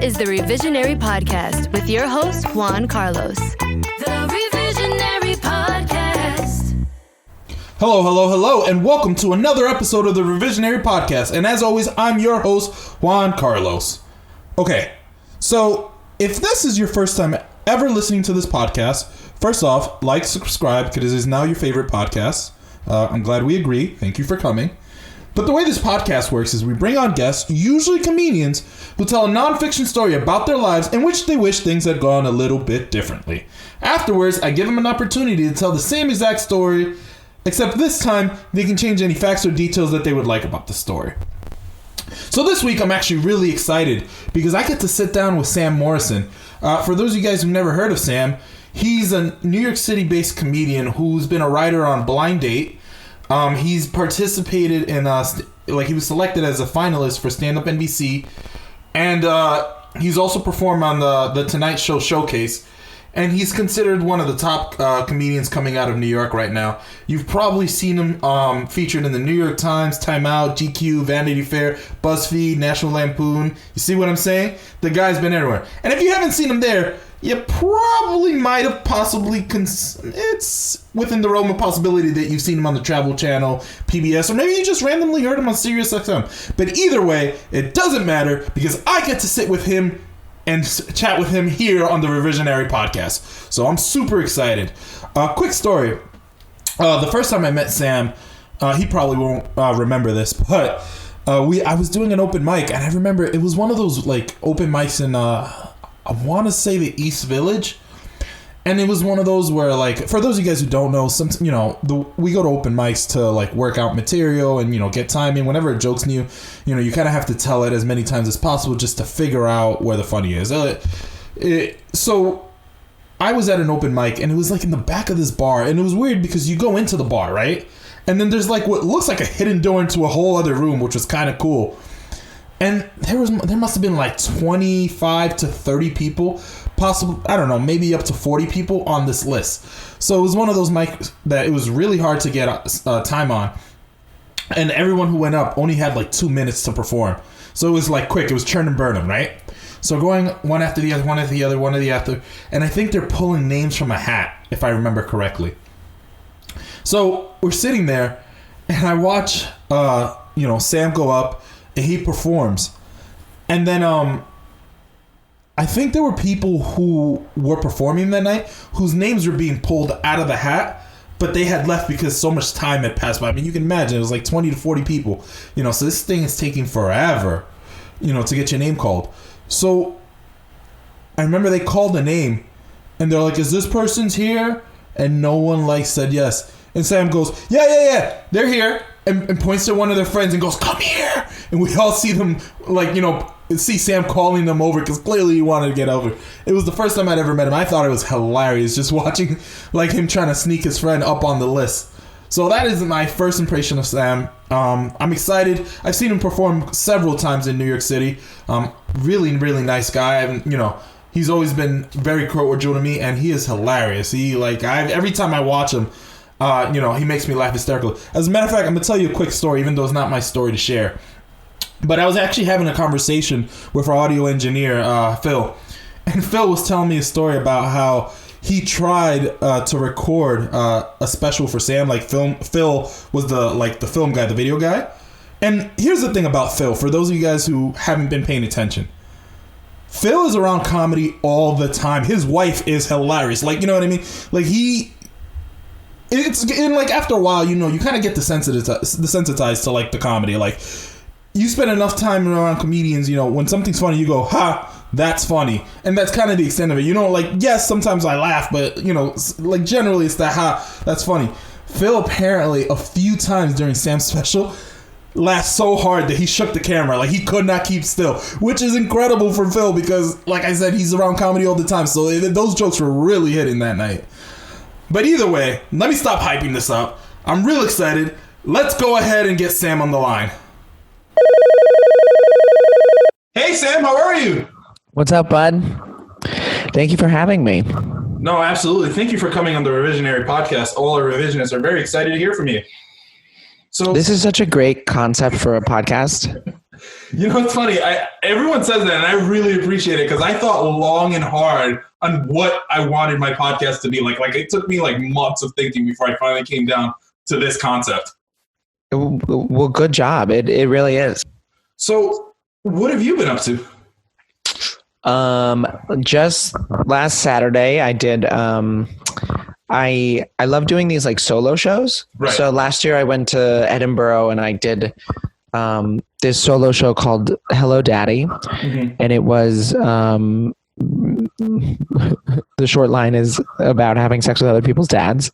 is the Revisionary Podcast with your host, Juan Carlos. The Revisionary Podcast. Hello, and welcome to another episode of the Revisionary Podcast. And as always, I'm your host, Juan Carlos. Okay, so if this is your first time ever listening to this podcast, first off, like, subscribe, because it is now your favorite podcast. I'm glad we agree. Thank you for coming. But the way this podcast works is we bring on guests, usually comedians, who tell a nonfiction story about their lives in which they wish things had gone a little bit differently. Afterwards, I give them an opportunity to tell the same exact story, except this time, they can change any facts or details that they would like about the story. So this week, I'm actually really excited because I get to sit down with Sam Morrison. For those of you guys who've never heard of Sam, he's a New York City-based comedian who's been a writer on Blind Date. He's participated in, he was selected as a finalist for Stand-Up NBC. And he's also performed on the Tonight Show Showcase. And he's considered one of the top comedians coming out of New York right now. You've probably seen him featured in the New York Times, Time Out, GQ, Vanity Fair, Buzzfeed, National Lampoon. You see what I'm saying? The guy's been everywhere. And if you haven't seen him there, you probably might have possibly... it's within the realm of possibility that you've seen him on the Travel Channel, PBS, or maybe you just randomly heard him on SiriusXM. But either way, it doesn't matter because I get to sit with him and chat with him here on the Revisionary Podcast. So I'm super excited. Quick story. The first time I met Sam, he probably won't remember this, but I was doing an open mic, and I remember it was one of those like open mics in I want to say the East Village. And it was one of those where, like, for those of you guys who don't know, we go to open mics to, like, work out material and, get timing. Whenever a joke's new, you kind of have to tell it as many times as possible just to figure out where the funny is. So I was at an open mic, and it was, like, in the back of this bar. And it was weird because you go into the bar, right? And then there's, like, what looks like a hidden door into a whole other room, which was kind of cool. And there must have been, like, 25 to 30 people, possible, I don't know, maybe up to 40 people on this list. So it was one of those mics that it was really hard to get time on. And everyone who went up only had like 2 minutes to perform. So it was like quick. It was churn and burn them, right? So going one after the other, one after the other, one after the other. And I think they're pulling names from a hat, if I remember correctly. So we're sitting there and I watch, Sam go up and he performs. And then, I think there were people who were performing that night whose names were being pulled out of the hat, but they had left because so much time had passed by. I mean, you can imagine it was like 20 to 40 people, so this thing is taking forever, to get your name called. So I remember they called the name and they're like, is this person's here? And no one said yes. And Sam goes, yeah, they're here. And points to one of their friends and goes, come here. And we all see them see Sam calling them over because clearly he wanted to get over. It was the first time I'd ever met him. I thought it was hilarious just watching him trying to sneak his friend up on the list. So that is my first impression of Sam. I'm excited. I've seen him perform several times in New York City. Really, really nice guy. He's always been very cordial to me, and he is hilarious. Every time I watch him, he makes me laugh hysterically. As a matter of fact, I'm going to tell you a quick story, even though it's not my story to share. But I was actually having a conversation with our audio engineer, Phil. And Phil was telling me a story about how he tried to record a special for Sam. Phil was the film guy, the video guy. And here's the thing about Phil, for those of you guys who haven't been paying attention. Phil is around comedy all the time. His wife is hilarious. You know what I mean? After a while, you kind of get desensitized to the comedy. You spend enough time around comedians, when something's funny, you go, ha, that's funny. And that's kind of the extent of it. Yes, sometimes I laugh, but, generally it's that, ha, that's funny. Phil apparently a few times during Sam's special laughed so hard that he shook the camera. He could not keep still, which is incredible for Phil because, like I said, he's around comedy all the time. So those jokes were really hitting that night. But either way, let me stop hyping this up. I'm real excited. Let's go ahead and get Sam on the line. Hey, Sam, how are you? What's up, bud? Thank you for having me. No, absolutely. Thank you for coming on the Revisionary Podcast. All our revisionists are very excited to hear from you. So this is such a great concept for a podcast. You know, it's funny. Everyone says that, and I really appreciate it because I thought long and hard on what I wanted my podcast to be like. Like, it took me like months of thinking before I finally came down to this concept. Well, good job. It really is. So, what have you been up to? Just last Saturday, I did. I love doing these like solo shows. Right. So last year I went to Edinburgh and I did this solo show called Hello Daddy, and it was the short line is about having sex with other people's dads.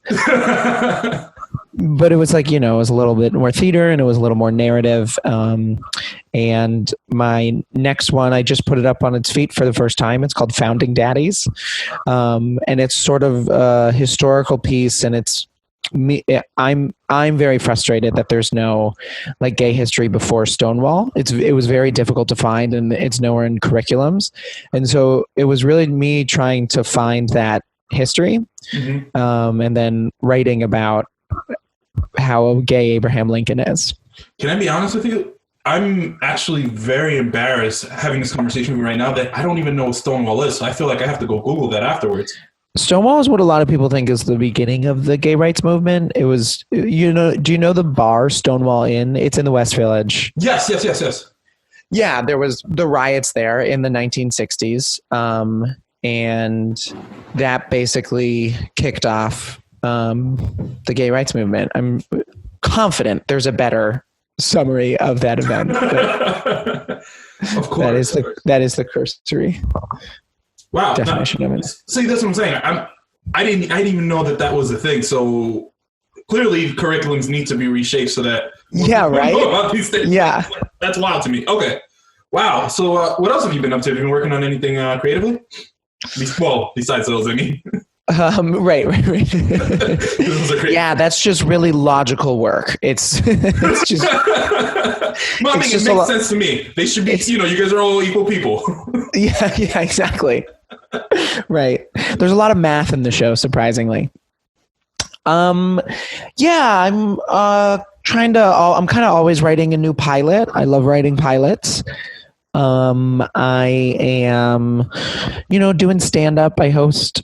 But it was like, you know, it was a little bit more theater and it was a little more narrative. And my next one, I just put it up on its feet for the first time. It's called Founding Daddies. And it's sort of a historical piece, and it's me. I'm very frustrated that there's no like gay history before Stonewall. It was very difficult to find, and it's nowhere in curriculums. And so it was really me trying to find that history, and then writing about how gay Abraham Lincoln is. Can I be honest with you? I'm actually very embarrassed having this conversation with you right now that I don't even know what Stonewall is. So I feel like I have to go Google that afterwards. Stonewall is what a lot of people think is the beginning of the gay rights movement. It was, you know, do you know the bar Stonewall Inn? It's in the West Village. Yes. Yeah, there was the riots there in the 1960s. And that basically kicked off the gay rights movement. I'm confident there's a better summary of that event. Of course. That is the cursory definition of it. See, that's what I'm saying. I didn't even know that was a thing. So clearly curriculums need to be reshaped so that right. Know about these things. Yeah. That's wild to me. Okay. Wow. So what else have you been up to? Have you been working on anything creatively? Well, besides those, I mean. Right. Yeah, that's just really logical work. It's just. Well, I mean, it makes sense to me. They should be, you guys are all equal people. Yeah, exactly. Right. There's a lot of math in the show, surprisingly. I'm kind of always writing a new pilot. I love writing pilots. I am, doing stand-up. I host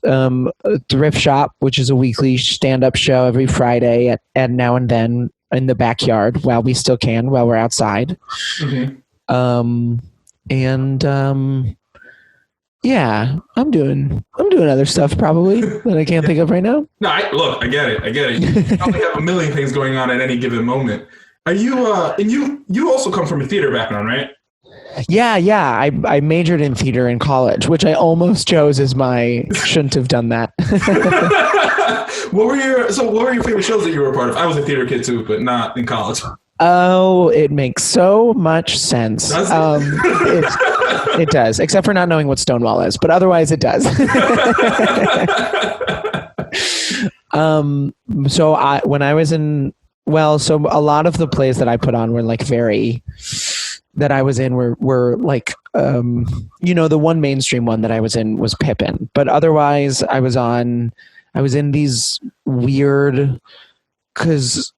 Thrift Shop, which is a weekly stand-up show every Friday at Now and Then in the backyard while we still can, while we're outside. Yeah, I'm doing other stuff probably that I can't think of right now. No, I get it. You probably have a million things going on at any given moment. Are you, and you also come from a theater background, right? Yeah. I majored in theater in college, which I almost chose as shouldn't have done that. What were your favorite shows that you were a part of? I was a theater kid too, but not in college. Oh, it makes so much sense. Does it? It does, except for not knowing what Stonewall is, but otherwise it does. So when I was in, so a lot of the plays that I put on were like that I was in were like, the one mainstream one that I was in was Pippin, but otherwise I was in these weird, because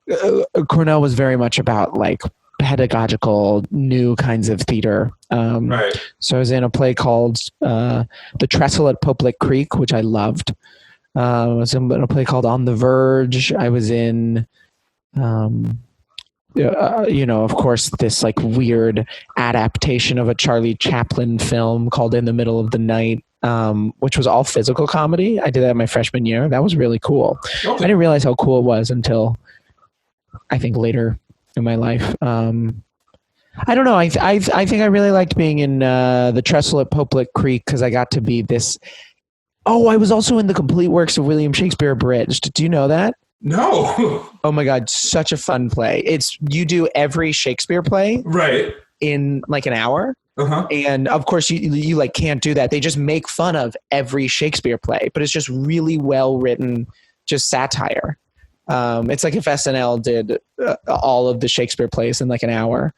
Cornell was very much about like pedagogical new kinds of theater. Right. So I was in a play called The Trestle at Poplick Creek, which I loved. I was in a play called On the Verge. I was in, of course, this like weird adaptation of a Charlie Chaplin film called In the Middle of the Night, which was all physical comedy. I did that my freshman year. That was really cool. Okay. I didn't realize how cool it was until I think later in my life. I don't know. I think I really liked being in The Trestle at Poplick Creek because I got to be this. Oh, I was also in The Complete Works of William Shakespeare Abridged. Do you know that? No. Oh my God, such a fun play. You do every Shakespeare play right in like an hour. And of course you like can't do that. They just make fun of every Shakespeare play, but it's just really well written, just satire. It's like if SNL did all of the Shakespeare plays in like an hour.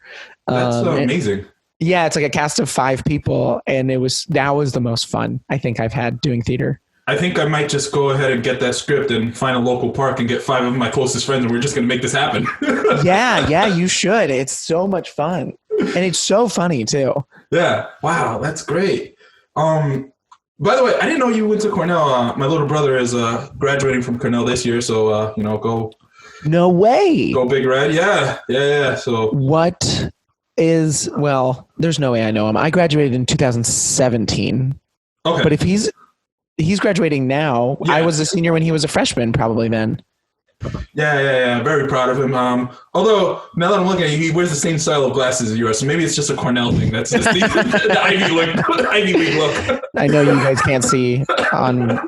That's amazing. Yeah, it's like a cast of 5 people, and that was the most fun I think I've had doing theater. I think I might just go ahead and get that script and find a local park and get 5 of my closest friends, and we're just going to make this happen. Yeah, you should. It's so much fun. And it's so funny too. Yeah. Wow, that's great. By the way, I didn't know you went to Cornell. My little brother is graduating from Cornell this year, so go. No way. Go Big Red. Yeah. So there's no way I know him. I graduated in 2017. Okay. But if he's graduating now, I was a senior when he was a freshman, probably then. Yeah. Very proud of him. Although now that I'm looking at you, he wears the same style of glasses as yours, so maybe it's just a Cornell thing. That's just the Ivy League look. I know you guys can't see on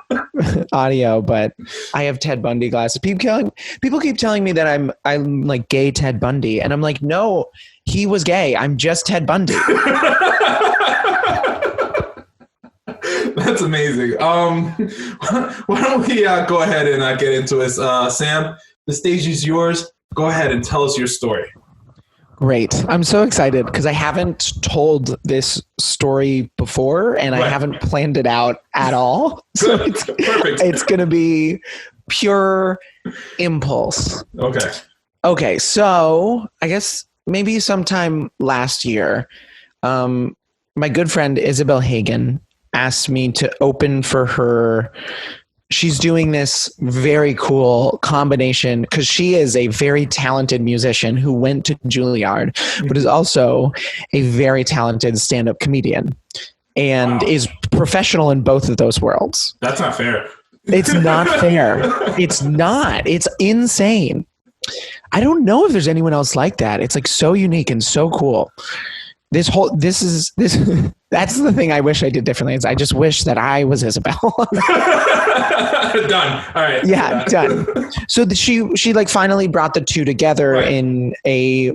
audio, but I have Ted Bundy glasses. People keep telling me that I'm like gay Ted Bundy, and I'm like, no, he was gay. I'm just Ted Bundy. That's amazing. Why don't we go ahead and get into it? Sam, the stage is yours. Go ahead and tell us your story. Great. I'm so excited because I haven't told this story before and I haven't planned it out at all. So Perfect. It's going to be pure impulse. Okay. So I guess maybe sometime last year, my good friend Isabel Hagen asked me to open for her. She's doing this very cool combination because she is a very talented musician who went to Juilliard, but is also a very talented stand-up comedian and is professional in both of those worlds. That's not fair. It's not fair. It's not. It's insane. I don't know if there's anyone else like that. It's like so unique and so cool. That's the thing I wish I did differently. Is I just wish that I was Isabel. Done. All right. Yeah, done. So she like finally brought the two together in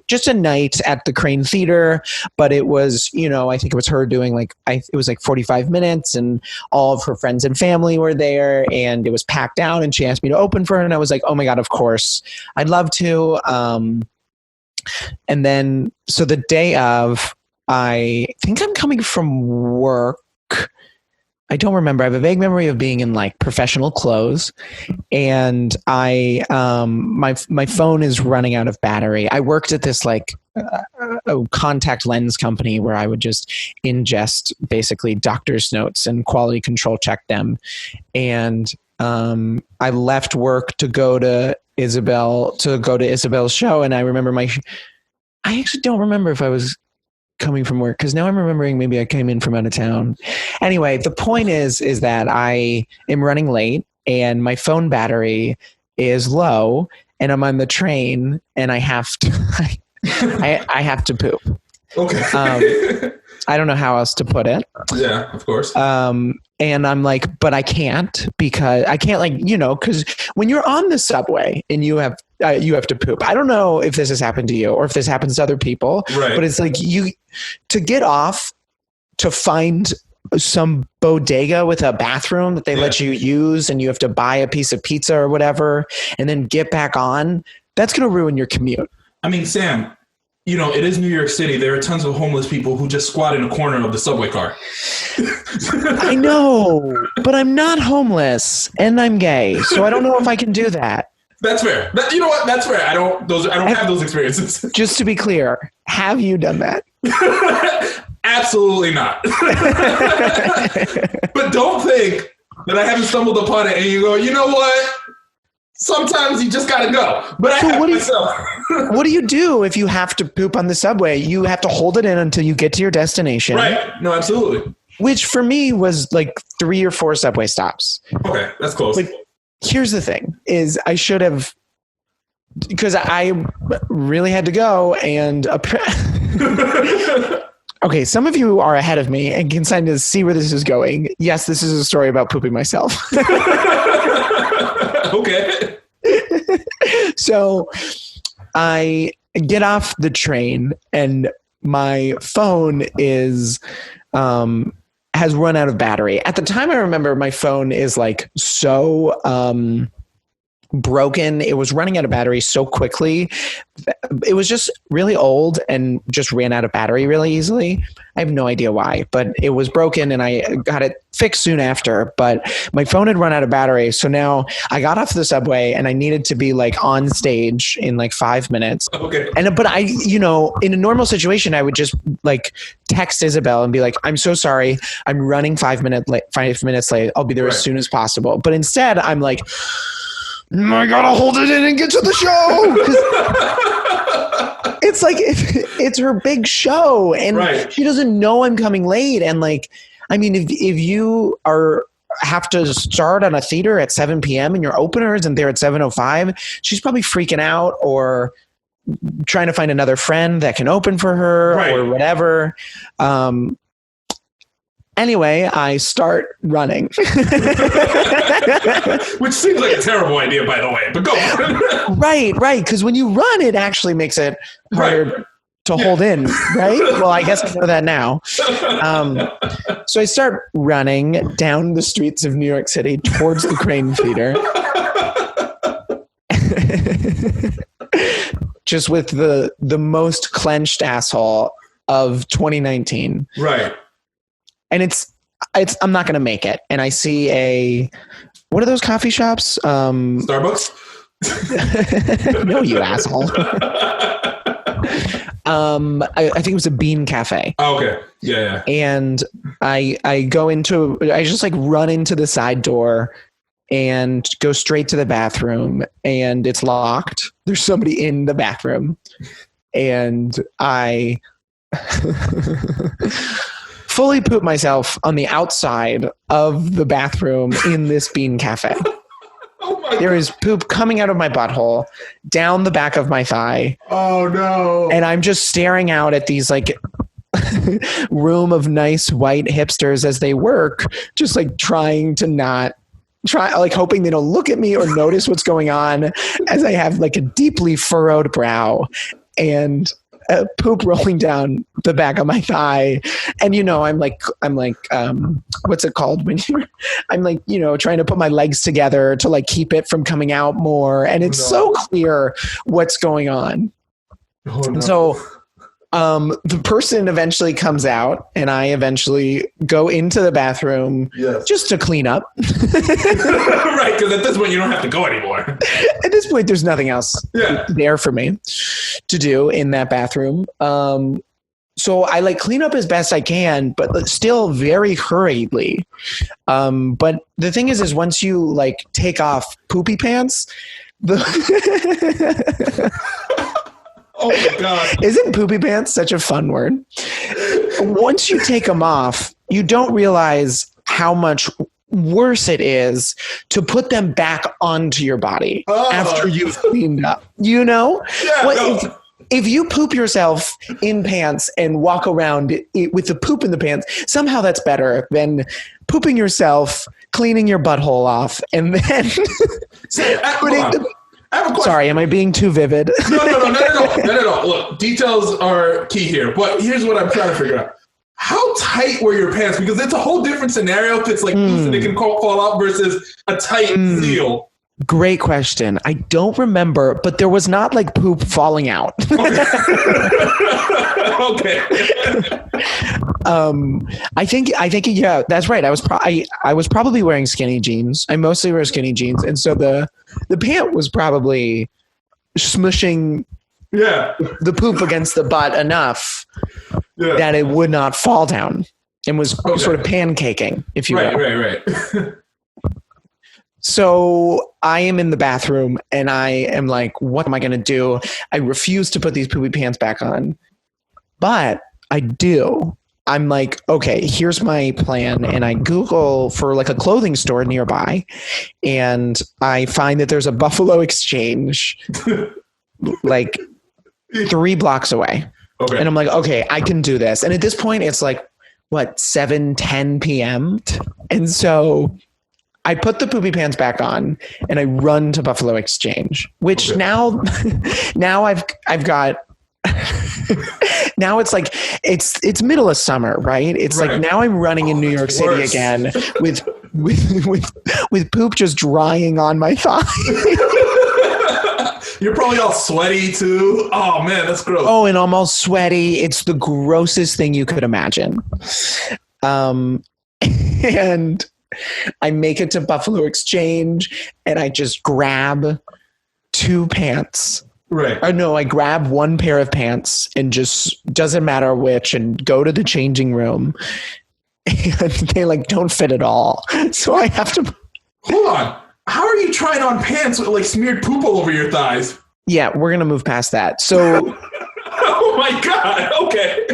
just a night at the Crane Theater, but it was, I think it was her doing it was like 45 minutes and all of her friends and family were there and it was packed out and she asked me to open for her and I was like, oh my God, of course. I'd love to. And then, so the day of, I think I'm coming from work. I don't remember. I have a vague memory of being in like professional clothes and my phone is running out of battery. I worked at this like a contact lens company where I would just ingest basically doctor's notes and quality control check them. And I left work to go to Isabel's show. And I remember I actually don't remember if I was coming from work because now I'm remembering maybe I came in from out of town. Anyway, the point is that I am running late and my phone battery is low and I'm on the train and I have to I have to poop. Okay. I don't know how else to put it. Yeah, of course. And I'm like, but I can't because because when you're on the subway and you have to poop. I don't know if this has happened to you or if this happens to other people, but it's like to get off to find some bodega with a bathroom that they let you use and you have to buy a piece of pizza or whatever and then get back on. That's going to ruin your commute. I mean, Sam, it is New York City. There are tons of homeless people who just squat in a corner of the subway car. I know, but I'm not homeless and I'm gay. So I don't know if I can do that. That's fair. You know what? That's fair. I don't have those experiences. Just to be clear, have you done that? Absolutely not. But don't think that I haven't stumbled upon it and you go, you know what? Sometimes you just gotta go. But I have myself. What do you do if you have to poop on the subway? You have to hold it in until you get to your destination. Right. No, absolutely. Which for me was like 3 or 4 subway stops. Okay, that's close. Like, here's the thing is I should have, because I really had to go and okay, some of you are ahead of me and can kind of see where this is going. Yes, this is a story about pooping myself. Okay. So I get off the train and my phone is has run out of battery. At the time I remember my phone is like so broken. It was running out of battery so quickly. It was just really old and just ran out of battery really easily. I have no idea why, but it was broken and I got it fixed soon after. But my phone had run out of battery. So now I got off the subway and I needed to be like on stage in like 5 minutes. Okay. But I, you know, in a normal situation, I would just like text Isabel and be like, I'm so sorry. I'm running 5 minutes late. I'll be there as soon as possible. But instead I'm like, I gotta hold it in and get to the show. It's like it's her big show, and she doesn't know I'm coming late. And like, I mean, if you have to start on a theater at 7 p.m. and your openers and they're at 7:05, she's probably freaking out or trying to find another friend that can open for her or whatever. Anyway, I start running. Which seems like a terrible idea, by the way, but go on. Right. Because when you run, it actually makes it harder to hold in, right? Well, I guess I know that now. So I start running down the streets of New York City towards the Crane Theater. Just with the most clenched asshole of 2019. Right. And it's I'm not going to make it. And I see what are those coffee shops? Starbucks? No, you asshole. I think it was a Bean Cafe. Oh, okay. Yeah. And I just like run into the side door and go straight to the bathroom, and it's locked. There's somebody in the bathroom, and I fully poop myself on the outside of the bathroom in this Bean Cafe. There is poop coming out of my butthole down the back of my thigh. Oh no. And I'm just staring out at these like room of nice white hipsters as they work, just like trying to not like hoping they don't look at me or notice what's going on as I have like a deeply furrowed brow and poop rolling down the back of my thigh. And, you know, I'm like, what's it called when I'm like, you know, trying to put my legs together to like keep it from coming out more. And it's so clear what's going on. Oh, no. So, the person eventually comes out and I eventually go into the bathroom just to clean up. Right. Because at this point you don't have to go anymore. At this point, there's nothing else there for me to do in that bathroom. So I like clean up as best I can, but still very hurriedly. But the thing is once you like take off poopy pants, oh my God. Isn't poopy pants such a fun word? Once you take them off, you don't realize how much worse it is to put them back onto your body after you've cleaned up. You know? Yeah, if you poop yourself in pants and walk around with the poop in the pants, somehow that's better than pooping yourself, cleaning your butthole off, and then Sorry, am I being too vivid? No. Look, details are key here. But here's what I'm trying to figure out. How tight were your pants? Because it's a whole different scenario if it's like loose and it can fall out versus a tight seal. Great question. I don't remember, but there was not like poop falling out. Okay. I think yeah, that's right. I was probably wearing skinny jeans. I mostly wear skinny jeans, and so the pant was probably smushing the poop against the butt enough that it would not fall down and was sort of pancaking, if you will. Right. So I am in the bathroom and I am like, what am I going to do? I refuse to put these poopy pants back on, but I do. I'm like, okay, here's my plan. And I Google for like a clothing store nearby and I find that there's a Buffalo Exchange like 3 blocks away. Okay. And I'm like, okay, I can do this. And at this point it's like, 7:10 p.m. And so I put the poopy pants back on and I run to Buffalo Exchange, which now I've got, now it's like, it's middle of summer, right? It's like now I'm running in New York City again with poop just drying on my thigh. You're probably all sweaty too. Oh man, that's gross. Oh, and I'm all sweaty. It's the grossest thing you could imagine. And I make it to Buffalo Exchange and I just grab 2 pants. Right. Or no, I grab 1 pair of pants and just doesn't matter which and go to the changing room. And they like don't fit at all. So I have to. Hold on. How are you trying on pants with like smeared poop all over your thighs? Yeah, we're going to move past that. So. Oh my God. Okay.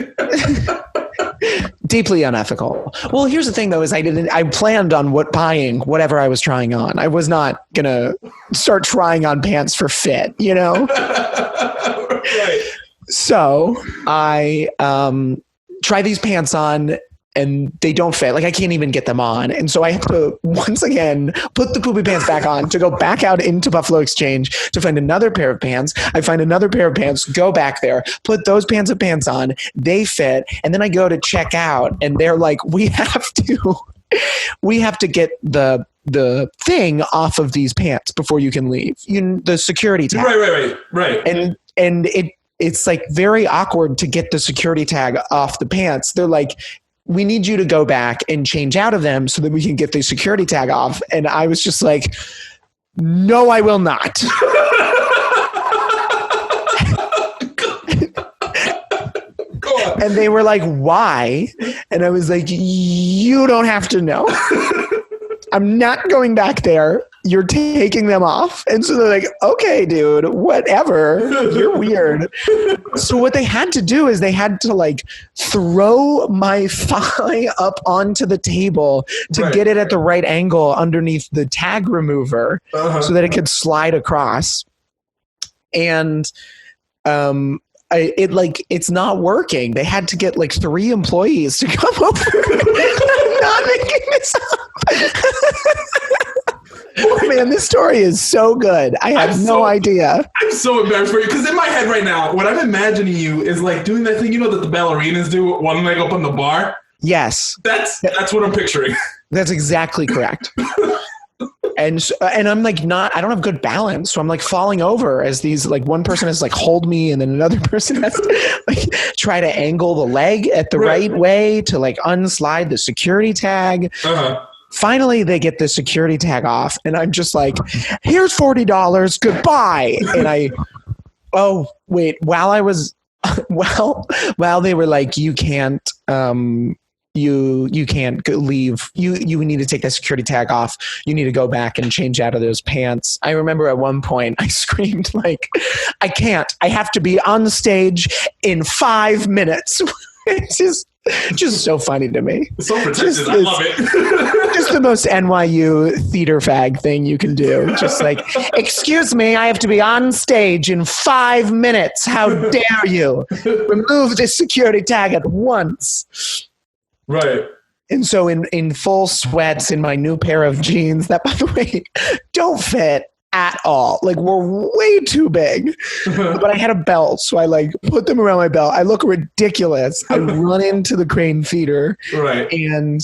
Deeply unethical. Well, here's the thing though, is I planned on buying whatever I was trying on. I was not going to start trying on pants for fit, you know? Right. So I try these pants on and they don't fit. Like I can't even get them on. And so I have to once again put the poopy pants back on to go back out into Buffalo Exchange to find another pair of pants. I find another pair of pants, go back there, put those pants on, they fit. And then I go to check out and they're like, we have to get the thing off of these pants before you can leave. The security tag. Right. And it's like very awkward to get the security tag off the pants. They're like, we need you to go back and change out of them so that we can get the security tag off. And I was just like, no, I will not. Go on. And they were like, why? And I was like, you don't have to know. I'm not going back there. You're taking them off. And so they're like, okay, dude, whatever. You're weird. So what they had to do is they had to like throw my thigh up onto the table to get it at the right angle underneath the tag remover so that it could slide across. And it's not working. They had to get like 3 employees to come over. I'm not making this up. Oh, man, this story is so good. I have no idea. I'm so embarrassed for you because in my head right now, what I'm imagining you is like doing that thing, you know, that the ballerinas do one leg up on the bar. Yes, that's what I'm picturing. That's exactly correct. And I'm like I don't have good balance. So I'm like falling over as these, like one person has like hold me and then another person has to like try to angle the leg at the right way to like unslide the security tag. Finally, they get the security tag off and I'm just like, here's $40. Goodbye. And while they were like, you can't, you can't leave. You need to take that security tag off. You need to go back and change out of those pants. I remember at one point I screamed like, I can't. I have to be on the stage in 5 minutes. It's just so funny to me. It's so pretentious. I love it. Just the most NYU theater fag thing you can do. Just like, excuse me, I have to be on stage in 5 minutes. How dare you? Remove this security tag at once. Right. And so in full sweats in my new pair of jeans that, by the way, don't fit at all. Like, were way too big. But I had a belt, so I like put them around my belt. I look ridiculous. I run into the Crane Theater. Right. And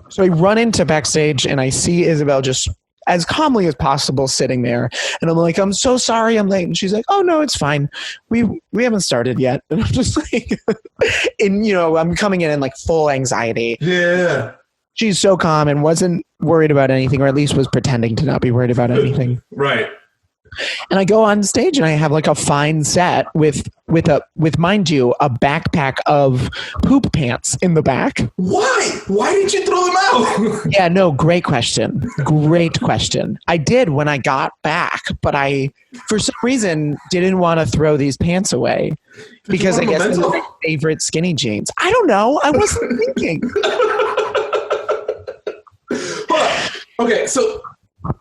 so I run into backstage and I see Isabel just as calmly as possible sitting there. And I'm like, I'm so sorry I'm late. And she's like, oh no, it's fine. We haven't started yet. And I'm just like, and I'm coming in like full anxiety. Yeah. She's so calm and wasn't worried about anything, or at least was pretending to not be worried about anything. Right. And I go on stage and I have like a fine set with mind you, a backpack of poop pants in the back. Why? Why did you throw them out? Yeah, no, great question. Great question. I did when I got back, but I, for some reason, didn't want to throw these pants away because I guess they're my favorite skinny jeans. I don't know. I wasn't thinking. Okay, so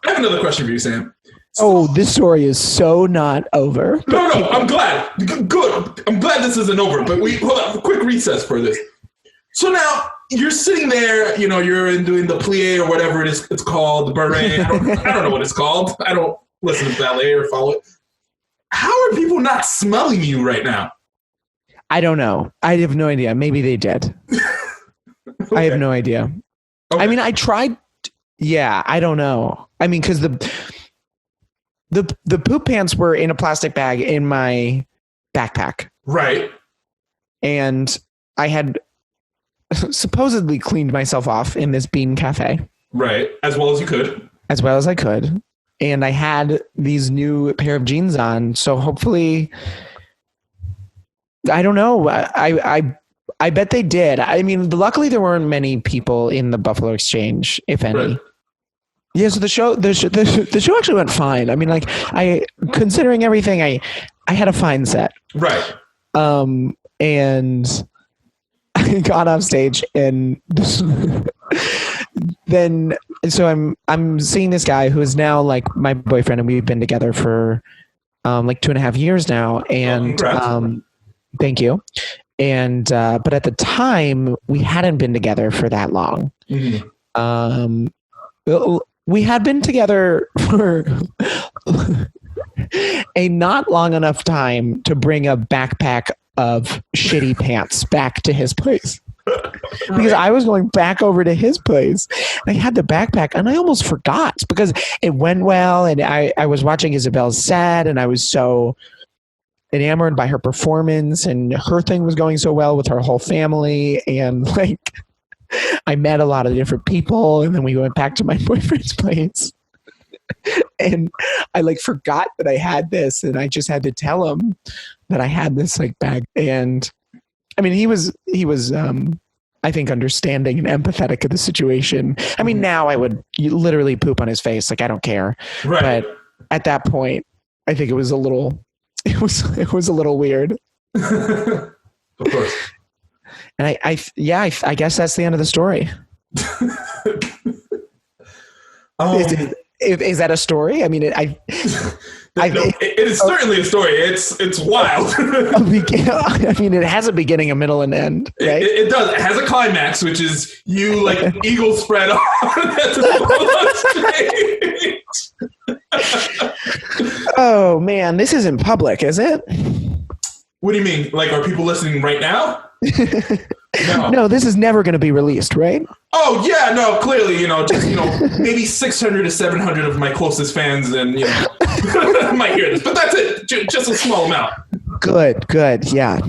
I have another question for you, Sam. This story is so not over. No, I'm glad. Good. I'm glad this isn't over, but hold on, quick recess for this. So now you're sitting there, you're doing the plie or whatever it's called, the beret. I don't know what it's called. I don't listen to ballet or follow it. How are people not smelling you right now? I don't know. I have no idea. Maybe they did. Okay. I have no idea. Okay. I mean, I tried. Yeah, I don't know. I mean, because The poop pants were in a plastic bag in my backpack. Right. And I had supposedly cleaned myself off in this bean cafe. Right. As well as you could. As well as I could. And I had these new pair of jeans on. So hopefully, I don't know. I bet they did. I mean, luckily there weren't many people in the Buffalo Exchange, if any. Right. Yeah, so the show actually went fine. I mean, like, considering everything, I had a fine set. Right. And I got off stage, and then I'm seeing this guy who is now like my boyfriend, and we've been together for like 2.5 years now. And thank you. And but at the time, we hadn't been together for that long. Mm-hmm. We had been together for a not long enough time to bring a backpack of shitty pants back to his place. Because I was going back over to his place. I had the backpack and I almost forgot because it went well. And I was watching Isabel's set and I was so enamored by her performance, and her thing was going so well with her whole family. And like, I met a lot of different people, and then we went back to my boyfriend's place. And I like forgot that I had this, and I just had to tell him that I had this like bag. And I mean, he was I think understanding and empathetic of the situation. I mean, now I would literally poop on his face, like I don't care. Right. But at that point, I think it was a little weird. Of course. And I guess that's the end of the story. Is that a story? I mean, it is certainly a story. It's wild. I mean, it has a beginning, a middle, and end, right? It does. It has a climax, which is you like eagle spread on stage. Oh man, this isn't public, is it? What do you mean? Like, are people listening right now? No, this is never going to be released, right? Oh yeah, no, clearly, just maybe 600 to 700 of my closest fans, and might hear this, but that's it, just a small amount. Good, yeah.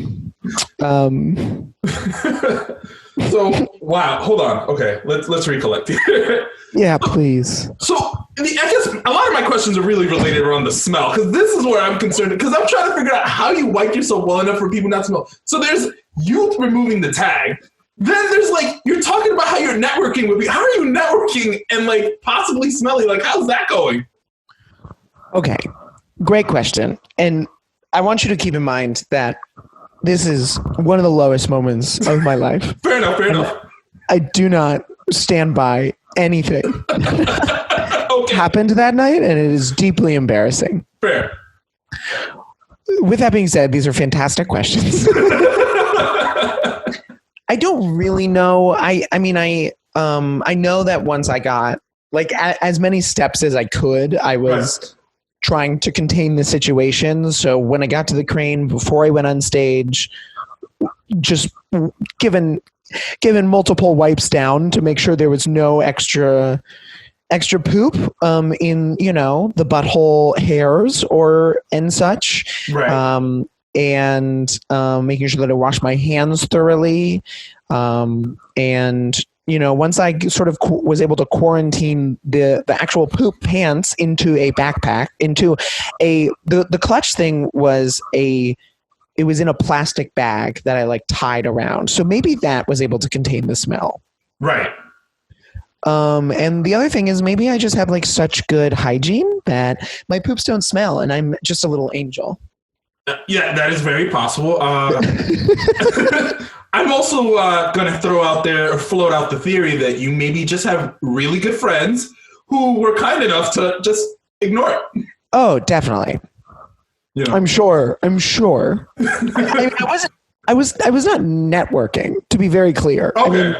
So wow, hold on. Okay, let's recollect here. Yeah, please. So I guess a lot of my questions are really related around the smell, because this is where I'm concerned, because I'm trying to figure out how you wipe yourself well enough for people not to smell. So there's you removing the tag. Then there's like, you're talking about how you're networking with me. How are you networking and like possibly smelly? Like, how's that going? Okay, great question. And I want you to keep in mind that this is one of the lowest moments of my life. Fair enough. I do not stand by anything happened that night, and it is deeply embarrassing. Fair. With that being said, these are fantastic questions. I don't really know. I know that once I got like as many steps as I could, I was trying to contain the situation. So when I got to the crane, before I went on stage, just given multiple wipes down to make sure there was no extra poop in the butthole hairs and such. Right. And making sure that I wash my hands thoroughly. And once I sort of was able to quarantine the actual poop pants into a backpack, the clutch thing was it was in a plastic bag that I like tied around. So maybe that was able to contain the smell. Right. And the other thing is maybe I just have like such good hygiene that my poops don't smell, and I'm just a little angel. Yeah, that is very possible. I'm also going to float out the theory that you maybe just have really good friends who were kind enough to just ignore it. Oh, definitely. Yeah. I'm sure. I was not networking, to be very clear. Okay. I mean,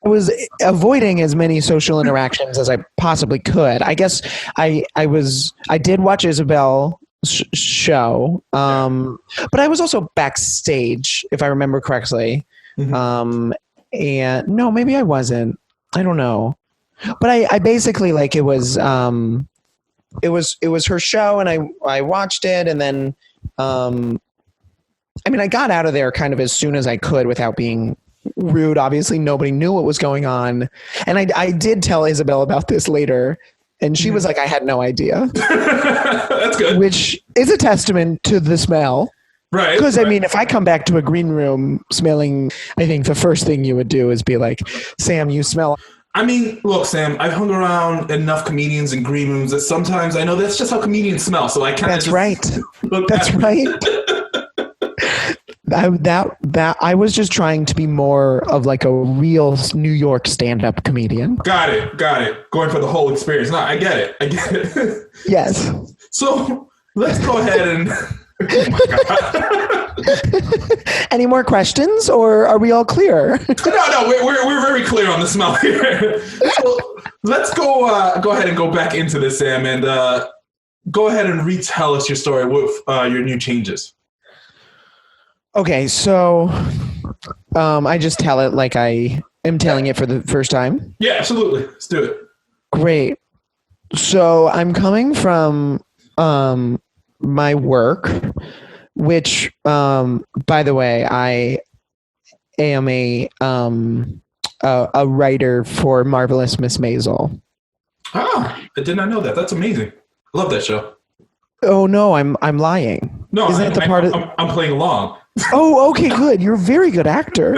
I was avoiding as many social interactions as I possibly could. I guess I did watch Isabel show, but I was also backstage, if I remember correctly. Mm-hmm. And no, maybe I wasn't. I don't know. But I basically, like, it was it was her show, and I watched it, and then I got out of there kind of as soon as I could without being rude. Obviously, nobody knew what was going on, and I did tell Isabel about this later, and she was like, I had no idea. That's good. Which is a testament to the smell. Right. Because, if I come back to a green room smelling, I think the first thing you would do is be like, Sam, you smell. Look, Sam, I've hung around enough comedians in green rooms that sometimes I know that's just how comedians smell. So I kind of That's right. That's right. I was just trying to be more of like a real New York stand-up comedian. Got it. Going for the whole experience. No, I get it. Yes. So let's go ahead and... Oh my God. Any more questions, or are we all clear? No, we're very clear on the smell here. So let's go ahead and go back into this, Sam, and go ahead and retell us your story with your new changes. Okay, so I just tell it like I am telling it for the first time. Yeah, absolutely. Let's do it. Great. So I'm coming from my work, which, by the way, I am a writer for Marvelous Miss Maisel. Ah, I did not know that. That's amazing. I love that show. Oh no, I'm lying. No, I'm playing along. Oh, okay, good. You're a very good actor.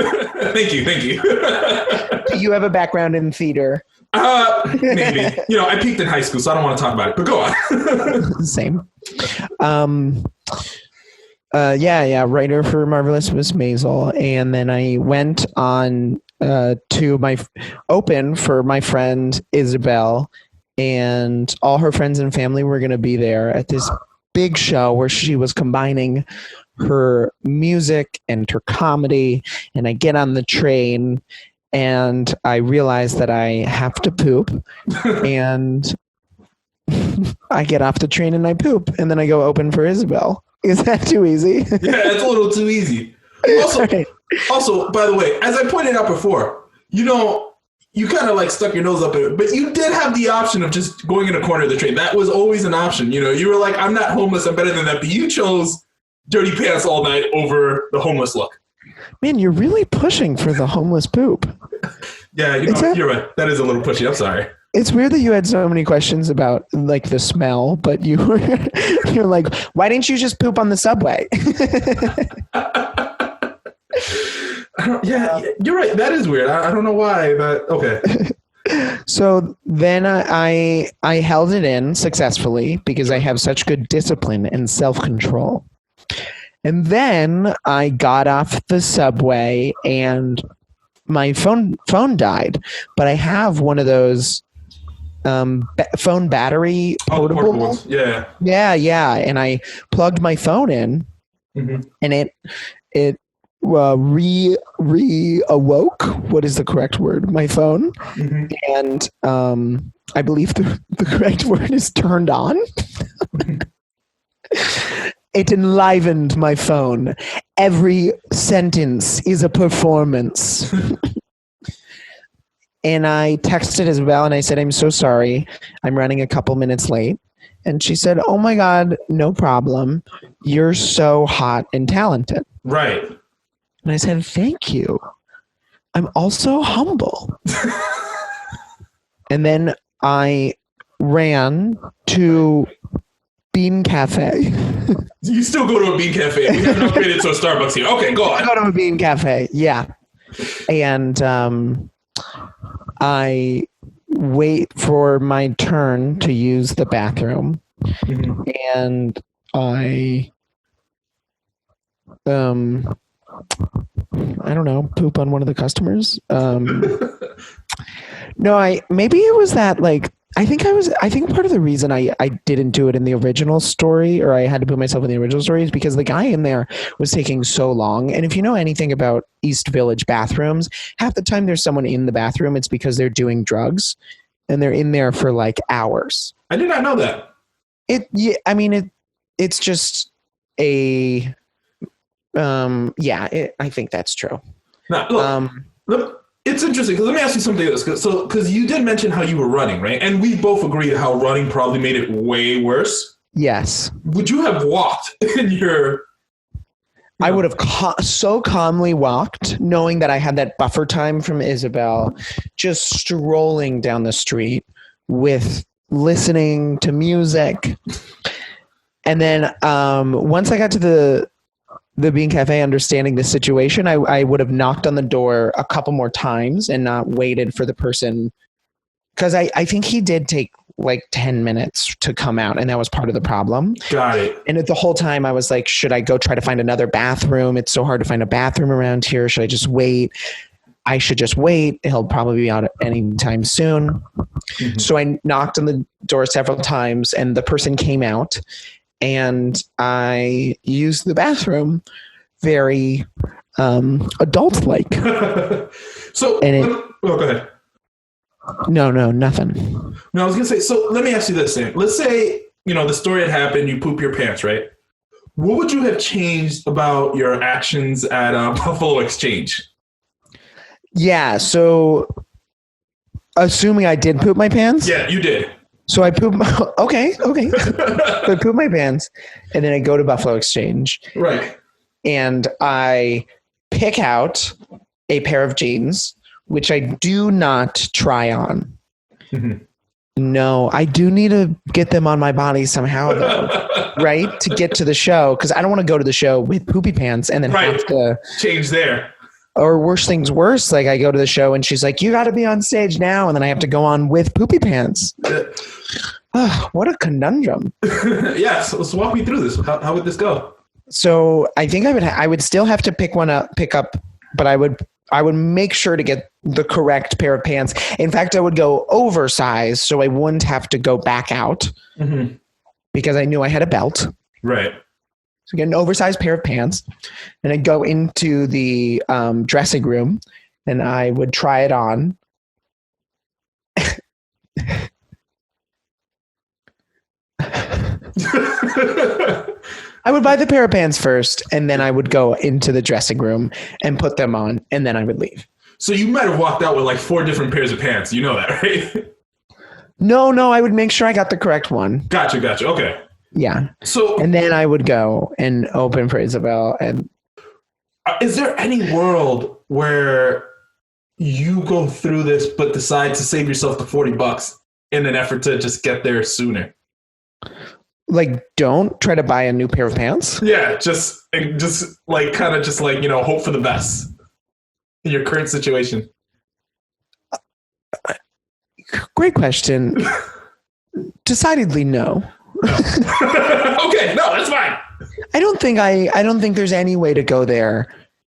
Thank you. Do you have a background in theater? Maybe. I peaked in high school, so I don't want to talk about it, but go on. Same. Yeah, writer for Marvelous Miss Maisel. And then I went on to my open for my friend Isabel, and all her friends and family were going to be there at this big show where she was combining her music and her comedy. And I get on the train and I realize that I have to poop, and I get off the train and I poop, and then I go open for Isabel. Is that too easy? Yeah, it's a little too easy. Also, by the way, as I pointed out before, you kind of like stuck your nose up in it, but you did have the option of just going in a corner of the train. That was always an option. You were like, I'm not homeless, I'm better than that. But you chose dirty pants all night over the homeless look. Man, you're really pushing for the homeless poop. Yeah, you're right. That is a little pushy. I'm sorry. It's weird that you had so many questions about like the smell, but you're like, why didn't you just poop on the subway? Yeah, you're right. That is weird. I don't know why, but okay. So then I held it in successfully because I have such good discipline and self-control. And then I got off the subway and my phone died, but I have one of those phone battery portable ones. Yeah. And I plugged my phone in, and it awoke. What is the correct word? My phone, and I believe the correct word is turned on. It enlivened my phone. Every sentence is a performance. And I texted Isabel and I said, I'm so sorry. I'm running a couple minutes late. And she said, oh my God, no problem. You're so hot and talented. Right. And I said, thank you. I'm also humble. And then I ran to Bean Cafe. You still go to a Bean Cafe. We haven't upgraded to a Starbucks here. Okay, go on. I go to a Bean Cafe, yeah. And I wait for my turn to use the bathroom. And I don't know, poop on one of the customers. No, maybe it was that like, I think part of the reason I didn't do it in the original story, or I had to put myself in the original story, is because the guy in there was taking so long. And if you know anything about East Village bathrooms, half the time there's someone in the bathroom, it's because they're doing drugs and they're in there for like hours. I did not know that. It's just a, I think that's true. Now, look, it's interesting because let me ask you something else. Because you did mention how you were running, right? And we both agreed how running probably made it way worse. Yes. Would you have walked in your... I would have so calmly walked, knowing that I had that buffer time from Isabel, just strolling down the street with listening to music. And then once I got to the Bean Cafe, understanding the situation, I would have knocked on the door a couple more times and not waited for the person. Because I think he did take like 10 minutes to come out, and that was part of the problem. Got it. And the whole time I was like, should I go try to find another bathroom? It's so hard to find a bathroom around here. Should I just wait? I should just wait. He'll probably be out anytime soon. Mm-hmm. So I knocked on the door several times, and the person came out, and I used the bathroom very adult-like. So, go ahead. No, nothing. No, I was going to say, so let me ask you this, Sam. Let's say, the story had happened, you poop your pants, right? What would you have changed about your actions at Buffalo Exchange? Yeah, so assuming I did poop my pants? Yeah, you did. So I poop, okay. So I poop my pants, and then I go to Buffalo Exchange. Right. And I pick out a pair of jeans, which I do not try on. Mm-hmm. No, I do need to get them on my body somehow, though, right? To get to the show, because I don't want to go to the show with poopy pants and then have to change there. Or worse things worse, like I go to the show and she's like, you got to be on stage now, and then I have to go on with poopy pants. What a conundrum. Yeah, so walk me through this. How would this go? So I think I would still have to pick up, but I would make sure to get the correct pair of pants. In fact, I would go oversized so I wouldn't have to go back out because I knew I had a belt. Right. So get an oversized pair of pants, and I'd go into the dressing room, and I would try it on. I would buy the pair of pants first, and then I would go into the dressing room and put them on, and then I would leave. So you might have walked out with like 4 different pairs of pants. You know that, right? No, I would make sure I got the correct one. Gotcha. Okay. Yeah. So, and then I would go and open for Isabel. And is there any world where you go through this but decide to save yourself the $40 in an effort to just get there sooner? Like, don't try to buy a new pair of pants? Yeah, just like kind of just like, hope for the best in your current situation. Great question. Decidedly no. Okay, no, that's fine. I don't think there's any way to go there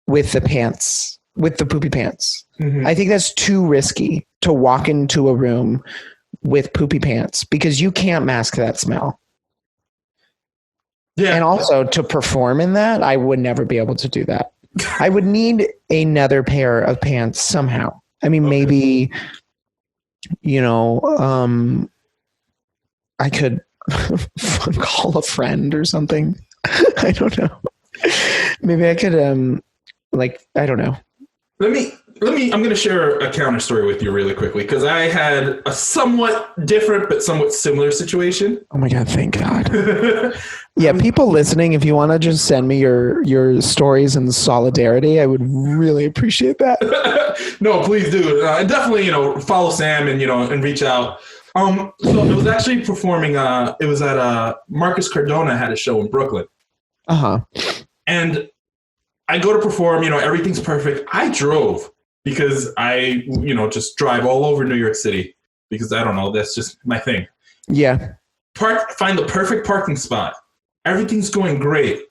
with the pants, with the poopy pants. Mm-hmm. I think that's too risky to walk into a room with poopy pants because you can't mask that smell. Yeah. And also to perform in that, I would never be able to do that. I would need another pair of pants somehow. I mean, maybe, I could call a friend or something. I don't know. Maybe I could, I don't know. I'm going to share a counter story with you really quickly because I had a somewhat different but somewhat similar situation. Oh my God, thank God. Yeah, people listening, if you want to just send me your stories in solidarity, I would really appreciate that. No, please do. Definitely, follow Sam and reach out. So it was actually performing, it was at Marcus Cardona had a show in Brooklyn. Uh-huh. And I go to perform, everything's perfect. I drove because I, just drive all over New York City because I don't know, that's just my thing. Yeah. Find the perfect parking spot. Everything's going great.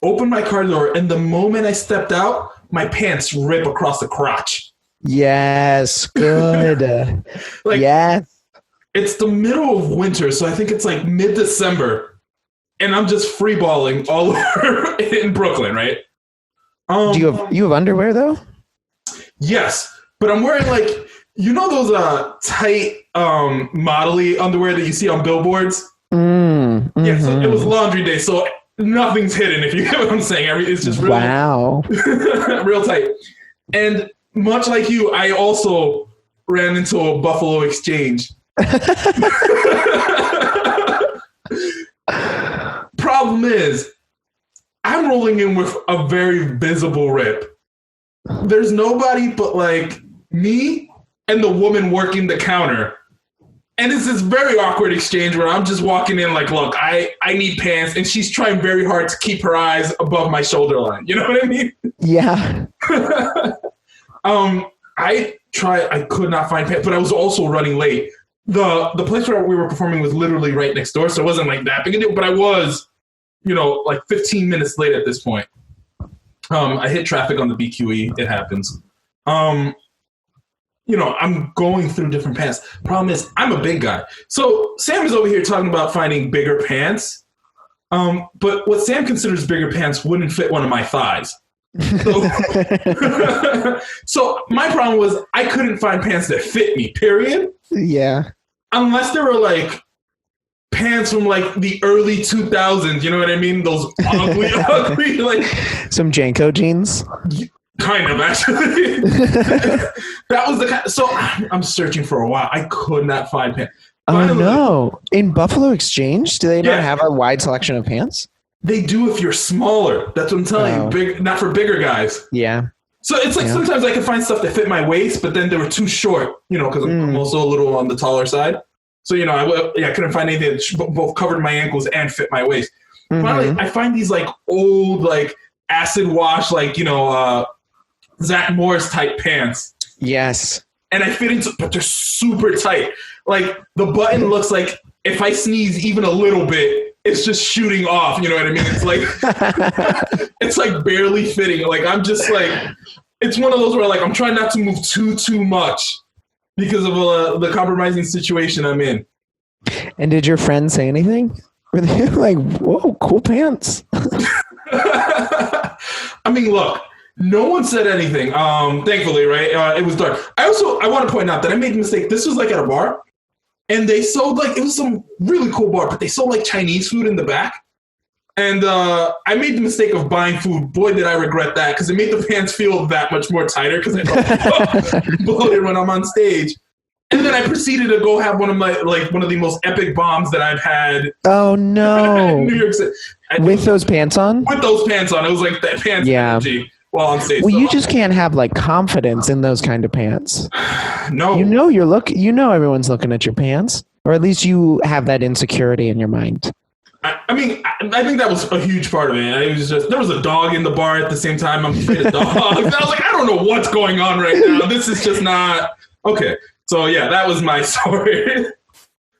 Open my car door, and the moment I stepped out, my pants rip across the crotch. Yes, good. Yes. It's the middle of winter, so I think it's like mid-December, and I'm just freeballing all over in Brooklyn, right? Do you have underwear though? Yes, but I'm wearing those tight modelly underwear that you see on billboards. Mm-hmm. Yeah, so it was laundry day, so nothing's hidden. If you get what I'm saying, it's just really real tight. And much like you, I also ran into a Buffalo Exchange. Problem is, I'm rolling in with a very visible rip. There's nobody but like me and the woman working the counter. And it's this very awkward exchange where I'm just walking in like, look, I need pants. And she's trying very hard to keep her eyes above my shoulder line. You know what I mean? Yeah. I could not find pants, but I was also running late. The place where we were performing was literally right next door. So it wasn't like that big a deal, but I was, like 15 minutes late at this point. I hit traffic on the BQE. It happens. I'm going through different pants. Problem is, I'm a big guy. So Sam is over here talking about finding bigger pants. But what Sam considers bigger pants wouldn't fit one of my thighs. So my problem was I couldn't find pants that fit me, period. Yeah. Unless they were like pants from like the early 2000s, you know what I mean? Those ugly, like some Janko jeans. Kind of, actually. That was the kind. So I'm searching for a while. I could not find pants. Finally, no! In Buffalo Exchange, do they not have a wide selection of pants? They do if you're smaller. That's what I'm telling you. Big, not for bigger guys. Yeah. So it's like sometimes I can find stuff that fit my waist, but then they were too short. Because I'm also a little on the taller side. So I couldn't find anything that both covered my ankles and fit my waist. Mm-hmm. Finally, I find these like old like acid wash Zach Morris type pants. Yes. And I fit into, but they're super tight. Like the button looks like if I sneeze even a little bit, it's just shooting off. You know what I mean? It's like, it's like barely fitting. Like, I'm just like, it's one of those where like, I'm trying not to move too much because of the compromising situation I'm in. And did your friend say anything? Were they like, whoa, cool pants? I mean, look. No one said anything. Thankfully, right? It was dark. I want to point out that I made a mistake. This was like at a bar, and they sold like, it was some really cool bar, but they sold like Chinese food in the back. And I made the mistake of buying food. Boy, did I regret that, because it made the pants feel that much more tighter because I felt bloated when I'm on stage. And then I proceeded to go have one of the most epic bombs that I've had. Oh no! In New York City. With those pants on? With those pants on. It was like that pants energy. While on stage. Well, you just can't have like confidence in those kind of pants. No. Everyone's looking at your pants, or at least you have that insecurity in your mind. I mean, I think that was a huge part of it. It was just, there was a dog in the bar at the same time. I'm afraid of dogs. I was like, I don't know what's going on right now. This is just not okay. So yeah, that was my story.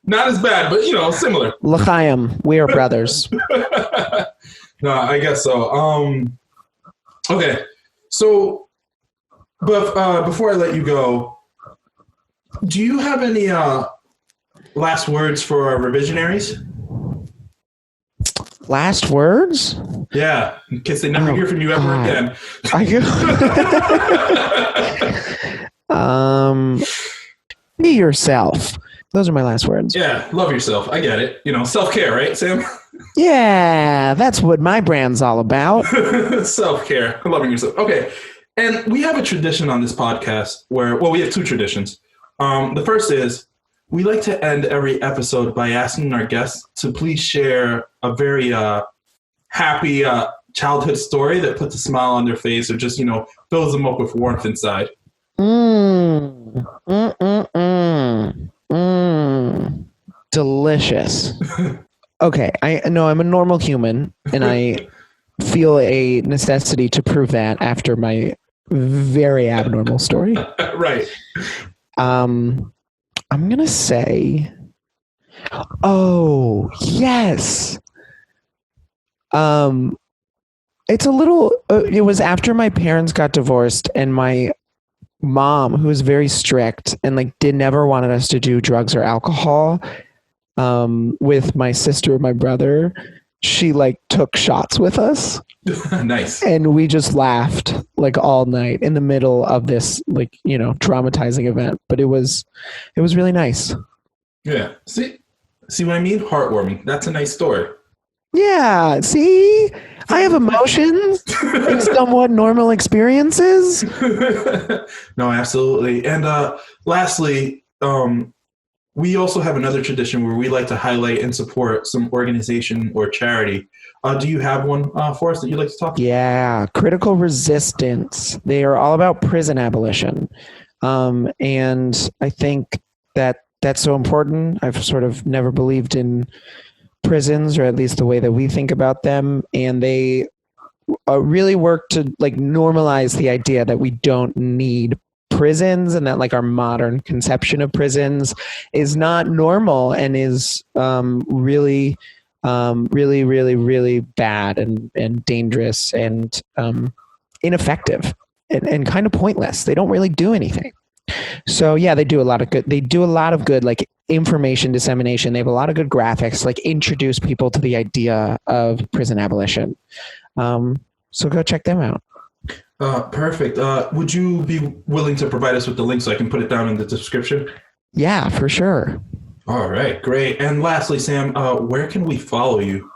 Not as bad, but similar. L'chaim, we are brothers. No, I guess so. Okay, so, but before I let you go, do you have any last words for our revisionaries? Last words? Yeah, in case they never hear from you ever again. Be yourself. Those are my last words. Yeah, love yourself. I get it. Self-care, right, Sam? Yeah, that's what my brand's all about. Self-care, loving yourself. Okay, and we have a tradition on this podcast where, we have two traditions. The first is we like to end every episode by asking our guests to please share a very happy childhood story that puts a smile on their face or just, fills them up with warmth inside. Delicious. Okay, I know I'm a normal human, and I feel a necessity to prove that after my very abnormal story. Right. I'm gonna say, oh yes. It's a little. It was after my parents got divorced, and my mom, who was very strict and never wanted us to do drugs or alcohol. With my sister and my brother, she took shots with us. Nice. And we just laughed all night in the middle of this traumatizing event. But it was really nice. Yeah. See what I mean? Heartwarming. That's a nice story. Yeah. See, I have emotions and somewhat normal experiences. No, absolutely. And lastly, we also have another tradition where we like to highlight and support some organization or charity. Do you have one for us that you'd like to talk about? Yeah, Critical Resistance. They are all about prison abolition. And I think that that's so important. I've sort of never believed in prisons, or at least the way that we think about them. And they really work to like normalize the idea that we don't need prisons, and that like our modern conception of prisons is not normal and is really bad and dangerous and ineffective and kind of pointless. They don't really do anything. So yeah, they do a lot of good. They do a lot of good, like information dissemination. They have a lot of good graphics, like introduce people to the idea of prison abolition. So go check them out. Perfect. Would you be willing to provide us with the link so I can put it down in the description? Yeah, for sure. All right, great. And lastly, Sam, where can we follow you?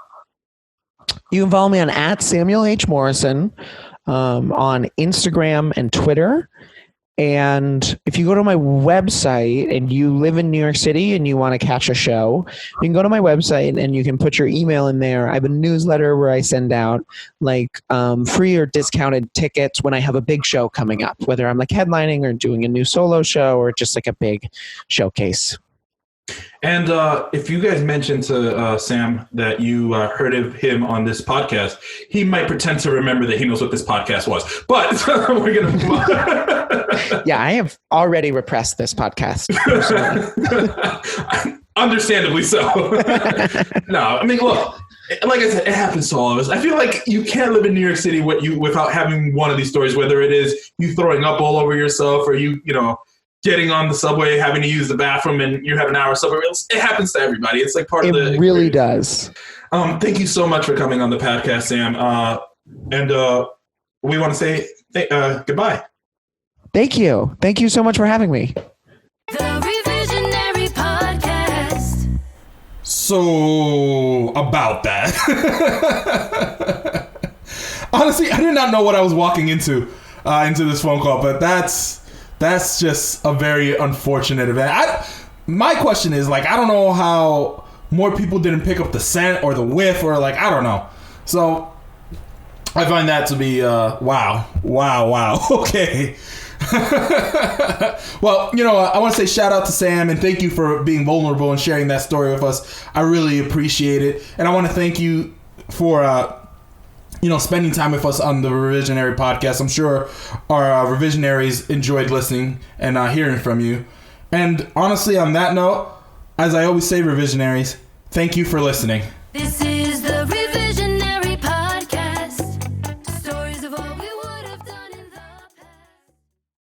You can follow me on @SamuelH.Morrison on Instagram and Twitter. And if you go to my website and you live in New York City and you want to catch a show, you can go to my website and you can put your email in there. I have a newsletter where I send out like free or discounted tickets when I have a big show coming up, whether I'm like headlining or doing a new solo show or just like a big showcase. And if you guys mentioned to Sam that you heard of him on this podcast, he might pretend to remember that he knows what this podcast was. But we're going to move on. Yeah, I have already repressed this podcast. Understandably so. No, I mean, look, like I said, it happens to all of us. I feel like you can't live in New York City without having one of these stories, whether it is you throwing up all over yourself or you getting on the subway, having to use the bathroom, and you have an hour subway. It happens to everybody. It's like part of the experience. It really does. Thank you so much for coming on the podcast, Sam. And we want to say goodbye. Thank you. Thank you so much for having me. The Revisionary Podcast. So, about that. Honestly, I did not know what I was walking into this phone call, but that's just a very unfortunate event. My question is, like, I don't know how more people didn't pick up the scent or the whiff or, like, I don't know. So I find that to be, wow. Okay. Well, I want to say shout out to Sam and thank you for being vulnerable and sharing that story with us. I really appreciate it. And I want to thank you for, spending time with us on the Revisionary podcast. I'm sure our revisionaries enjoyed listening and hearing from you. And honestly, on that note, as I always say, revisionaries, thank you for listening. This is